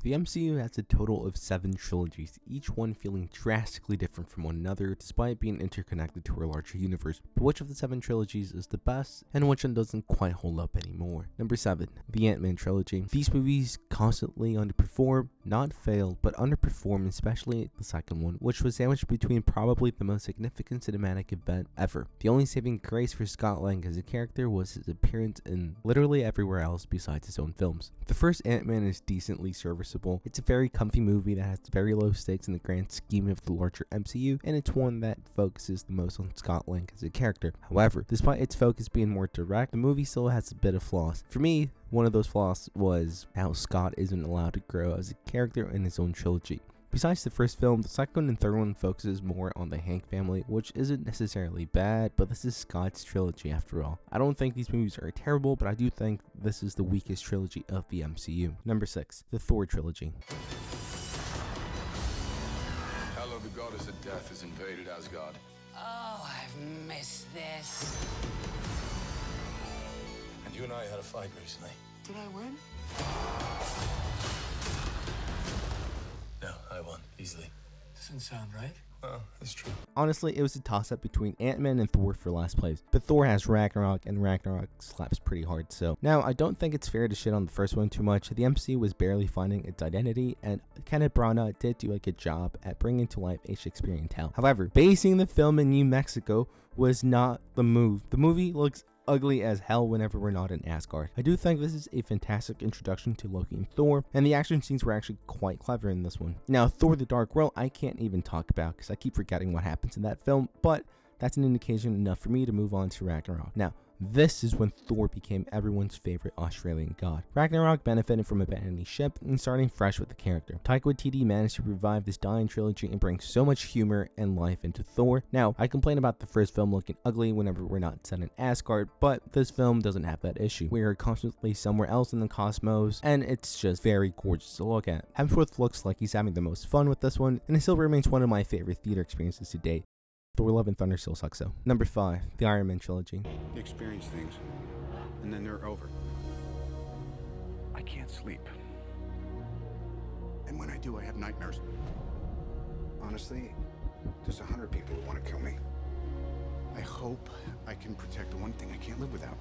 The MCU has a total of 7 trilogies, each one feeling drastically different from one another despite being interconnected to a larger universe. But which of the 7 trilogies is the best, and which one doesn't quite hold up anymore? Number 7. The Ant-Man Trilogy. These movies constantly underperform, not fail, but underperform, especially the second one, which was sandwiched between probably the most significant cinematic event ever. The only saving grace for Scott Lang as a character was his appearance in literally everywhere else besides his own films. The first Ant-Man is decently serviceable. It's a very comfy movie that has very low stakes in the grand scheme of the larger MCU, and it's one that focuses the most on Scott Lang as a character. However, despite its focus being more direct, the movie still has a bit of flaws. For me, one of those flaws was how Scott isn't allowed to grow as a character in his own trilogy. Besides the first film, the second and third one focuses more on the Hank family, which isn't necessarily bad, but this is Scott's trilogy after all. I don't think these movies are terrible, but I do think this is the weakest trilogy of the MCU. Number 6. The Thor Trilogy. Hello, the goddess of death has invaded Asgard. Oh, I've missed this. And you and I had a fight recently. Did I win? No, I won, easily. Doesn't sound right. Well, it's true. Honestly, it was a toss-up between Ant-Man and Thor for last place, but Thor has Ragnarok, and Ragnarok slaps pretty hard, so. Now, I don't think it's fair to shit on the first one too much. The MCU was barely finding its identity, and Kenneth Branagh did do a good job at bringing to life a Shakespearean tale. However, basing the film in New Mexico was not the move. The movie looks ugly as hell whenever we're not in Asgard. I do think this is a fantastic introduction to Loki and Thor, and the action scenes were actually quite clever in this one. Now, Thor the Dark World, I can't even talk about because I keep forgetting what happens in that film, but that's an indication enough for me to move on to Ragnarok. Now, this is when Thor became everyone's favorite Australian god. Ragnarok benefited from abandoning ship and starting fresh with the character. Taika Waititi managed to revive this dying trilogy and bring so much humor and life into Thor. Now, I complain about the first film looking ugly whenever we're not set in Asgard, but this film doesn't have that issue. We are constantly somewhere else in the cosmos, and it's just very gorgeous to look at. Hemsworth looks like he's having the most fun with this one, and it still remains one of my favorite theater experiences to date. Thor Love and Thunder still sucks though. Number 5, the Iron Man Trilogy. You experience things, and then they're over. I can't sleep. And when I do, I have nightmares. Honestly, there's 100 people who want to kill me. I hope I can protect the one thing I can't live without.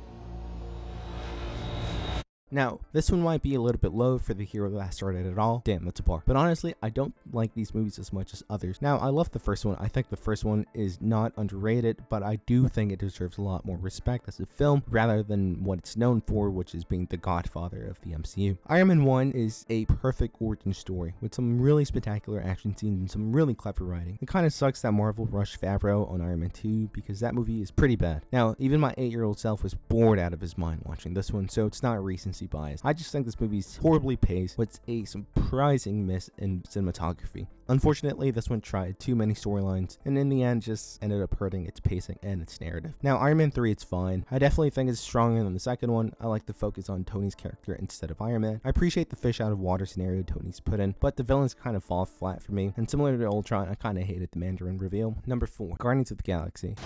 Now, this one might be a little bit low for the hero that started it all. Damn, that's a bar. But honestly, I don't like these movies as much as others. Now, I love the first one. I think the first one is not underrated, but I do think it deserves a lot more respect as a film rather than what it's known for, which is being the godfather of the MCU. Iron Man 1 is a perfect origin story with some really spectacular action scenes and some really clever writing. It kind of sucks that Marvel rushed Favreau on Iron Man 2 because that movie is pretty bad. Now, even my 8-year-old self was bored out of his mind watching this one, so it's not recency bias. I just think this movie is horribly paced with a surprising miss in cinematography. Unfortunately, this one tried too many storylines and in the end just ended up hurting its pacing and its narrative. Now, Iron Man 3, it's fine. I definitely think it's stronger than the second one. I like the focus on Tony's character instead of Iron Man. I appreciate the fish out of water scenario Tony's put in, but the villains kind of fall flat for me. And similar to Ultron, I kind of hated the Mandarin reveal. Number 4, Guardians of the Galaxy.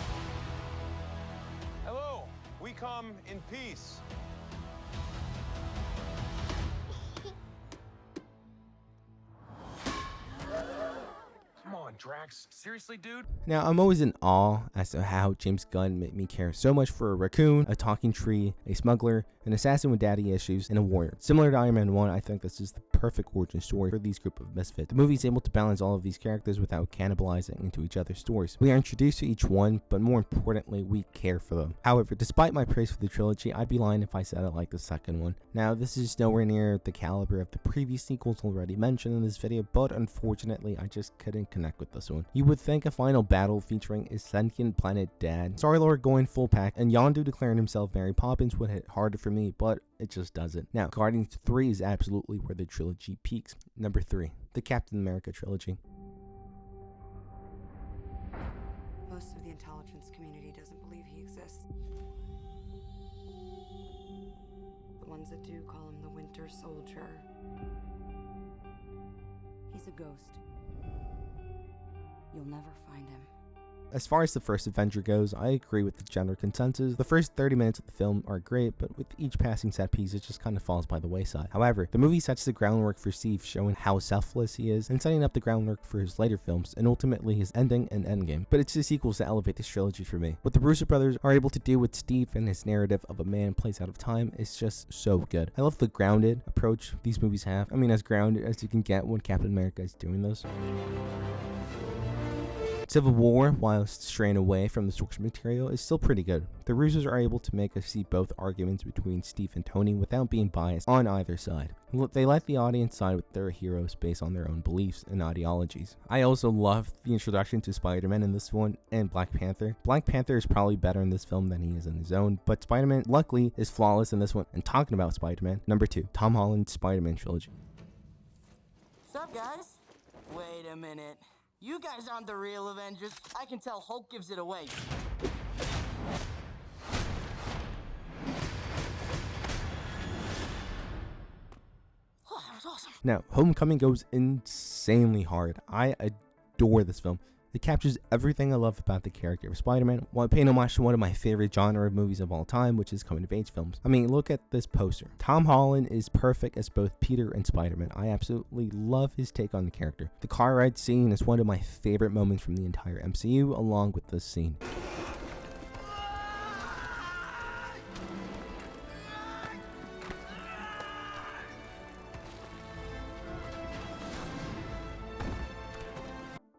Hello, we come in peace. Come on, Drax. Seriously, dude? Now, I'm always in awe as to how James Gunn made me care so much for a raccoon, a talking tree, a smuggler, an assassin with daddy issues, and a warrior. Similar to Iron Man 1, I think this is the perfect origin story for these group of misfits. The movie is able to balance all of these characters without cannibalizing into each other's stories. We are introduced to each one, but more importantly, we care for them. However, despite my praise for the trilogy, I'd be lying if I said I like the second one. Now, this is nowhere near the caliber of the previous sequels already mentioned in this video, but unfortunately, I just couldn't connect with this one. You would think a final battle featuring a sentient planet dad, Star-Lord going full pack, and Yondu declaring himself Mary Poppins would hit harder for me, but it just doesn't. Now, Guardians 3 is absolutely where the trilogy peaks. Number 3, the Captain America Trilogy. Most of the intelligence community doesn't believe he exists. The ones that do call him the Winter Soldier. He's a ghost. You'll never find him. As far as the first Avenger goes, I agree with the general consensus. The first 30 minutes of the film are great, but with each passing set piece, it just kind of falls by the wayside. However, the movie sets the groundwork for Steve, showing how selfless he is, and setting up the groundwork for his later films, and ultimately his ending and endgame. But it's the sequels that elevate this trilogy for me. What the Russo brothers are able to do with Steve and his narrative of a man plays out of time is just so good. I love the grounded approach these movies have. I mean, as grounded as you can get when Captain America is doing this. Civil War, while straying away from the source material, is still pretty good. The Russos are able to make us see both arguments between Steve and Tony without being biased on either side. They let the audience side with their heroes based on their own beliefs and ideologies. I also love the introduction to Spider-Man in this one and Black Panther. Black Panther is probably better in this film than he is in his own, but Spider-Man, luckily, is flawless in this one. And talking about Spider-Man, number 2, Tom Holland's Spider-Man Trilogy. What's up, guys? Wait a minute. You guys aren't the real Avengers. I can tell Hulk gives it away. Oh, that was awesome. Now, Homecoming goes insanely hard. I adore this film. It captures everything I love about the character of Spider-Man, while paying homage to one of my favorite genre of movies of all time, which is coming-of-age films. I mean, look at this poster. Tom Holland is perfect as both Peter and Spider-Man. I absolutely love his take on the character. The car ride scene is one of my favorite moments from the entire MCU, along with this scene.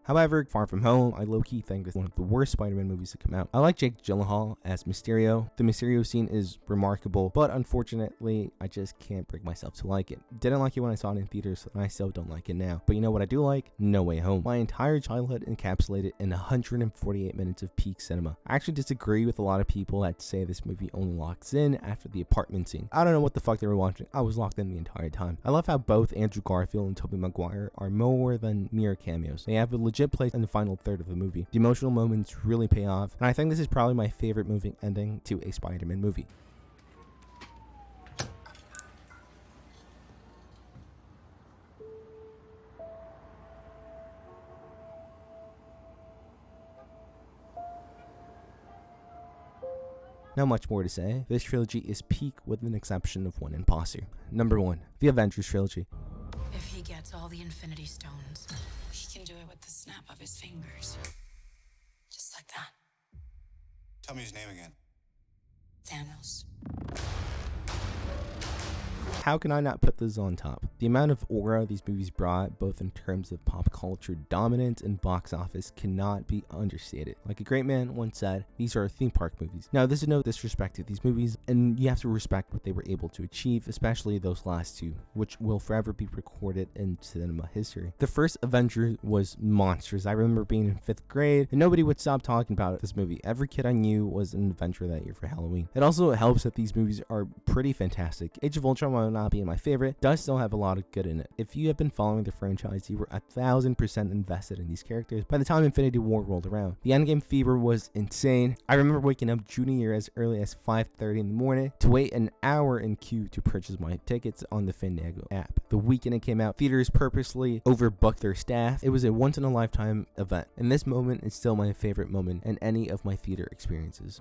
However, Far From Home, I low-key think is one of the worst Spider-Man movies to come out. I like Jake Gyllenhaal as Mysterio. The Mysterio scene is remarkable, but unfortunately, I just can't bring myself to like it. Didn't like it when I saw it in theaters, and I still don't like it now. But you know what I do like? No Way Home. My entire childhood encapsulated in 148 minutes of peak cinema. I actually disagree with a lot of people that say this movie only locks in after the apartment scene. I don't know what the fuck they were watching. I was locked in the entire time. I love how both Andrew Garfield and Tobey Maguire are more than mere cameos. They have a legit place in the final third of the movie. The emotional moments really pay off, and I think this is probably my favorite movie ending to a Spider-Man movie. Not much more to say. This trilogy is peak with an exception of one imposter. Number 1, the Avengers Trilogy. If he gets all the Infinity Stones, he can do it with the snap of his fingers. Just like that. Tell me his name again. Thanos. How can I not put this on top? The amount of aura these movies brought, both in terms of pop culture dominance and box office, cannot be understated. Like a great man once said, these are theme park movies. Now, this is no disrespect to these movies, and you have to respect what they were able to achieve, especially those last two, which will forever be recorded in cinema history. The first Avenger was monstrous. I remember being in 5th grade, and nobody would stop talking about this movie. Every kid I knew was an Avenger that year for Halloween. It also helps that these movies are pretty fantastic. Age of Ultron, while not being my favorite, does still have a lot of good in it. If you have been following the franchise, you were 1000% invested in these characters by the time Infinity War rolled around. The Endgame fever was insane. I remember waking up junior year as early as 5:30 in the morning to wait an hour in queue to purchase my tickets on the Fandango app. The weekend it came out, theaters purposely overbooked their staff. It was a once-in-a-lifetime event, and this moment is still my favorite moment in any of my theater experiences.